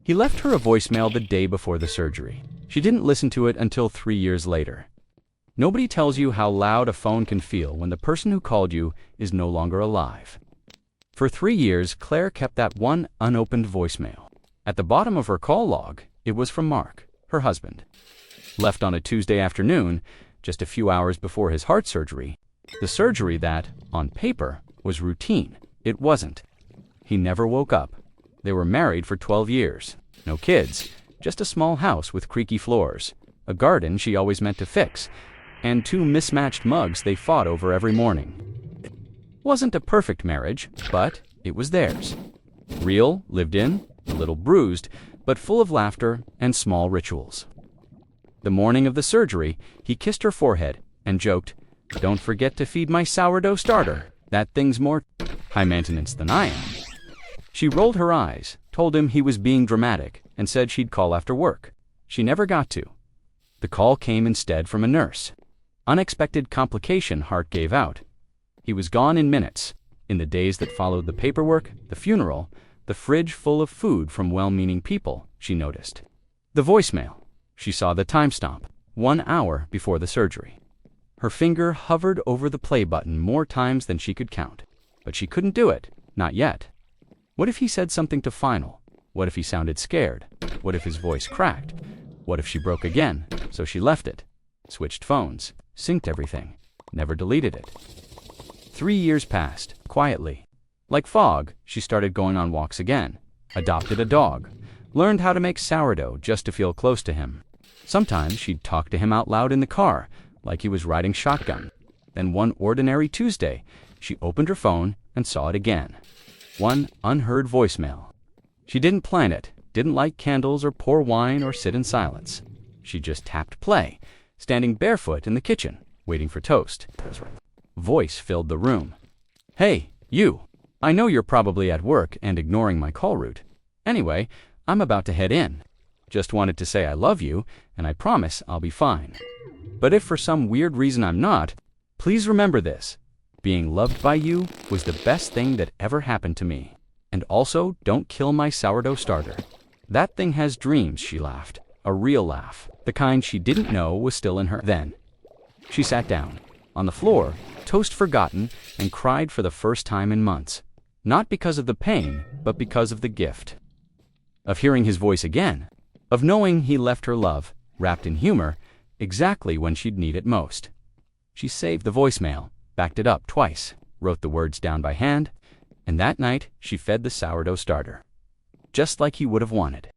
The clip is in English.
He left her a voicemail the day before the surgery. She didn't listen to it until 3 years later. Nobody tells you how loud a phone can feel when the person who called you is no longer alive. For 3 years, Claire kept that one unopened voicemail. At the bottom of her call log, it was from Mark, her husband. Left on a Tuesday afternoon, just a few hours before his heart surgery, the surgery that, on paper, was routine. It wasn't. He never woke up. They were married for 12 years. No kids, just a small house with creaky floors, a garden she always meant to fix, and 2 mismatched mugs they fought over every morning. Wasn't a perfect marriage, but it was theirs. Real, lived in, a little bruised, but full of laughter and small rituals. The morning of the surgery, he kissed her forehead and joked, "Don't forget to feed my sourdough starter. That thing's more high maintenance than I am." She rolled her eyes, told him he was being dramatic, and said she'd call after work. She never got to. The call came instead from a nurse. Unexpected complication, heart gave out. He was gone in minutes. In the days that followed the paperwork, the funeral, the fridge full of food from well-meaning people, she noticed. The voicemail. She saw the timestamp, 1 hour before the surgery. Her finger hovered over the play button more times than she could count. But she couldn't do it, not yet. What if he said something to Final? What if he sounded scared? What if his voice cracked? What if she broke again? So she left it, switched phones, synced everything, never deleted it. 3 years passed, quietly. Like fog, she started going on walks again, adopted a dog, learned how to make sourdough just to feel close to him. Sometimes she'd talk to him out loud in the car, like he was riding shotgun. Then one ordinary Tuesday, she opened her phone and saw it again. One unheard voicemail. She didn't plan it, didn't light candles or pour wine or sit in silence. She just tapped play, standing barefoot in the kitchen, waiting for toast. Voice filled the room. "Hey, you. I know you're probably at work and ignoring my call route. Anyway, I'm about to head in. Just wanted to say I love you, and I promise I'll be fine. But if for some weird reason I'm not, please remember this. Being loved by you was the best thing that ever happened to me. And also, don't kill my sourdough starter." That thing has dreams, she laughed. A real laugh. The kind she didn't know was still in her then. She sat down. On the floor, toast forgotten, and cried for the first time in months. Not because of the pain, but because of the gift. Of hearing his voice again. Of knowing he left her love, wrapped in humor, exactly when she'd need it most. She saved the voicemail, backed it up twice, wrote the words down by hand, and that night she fed the sourdough starter. Just like he would have wanted.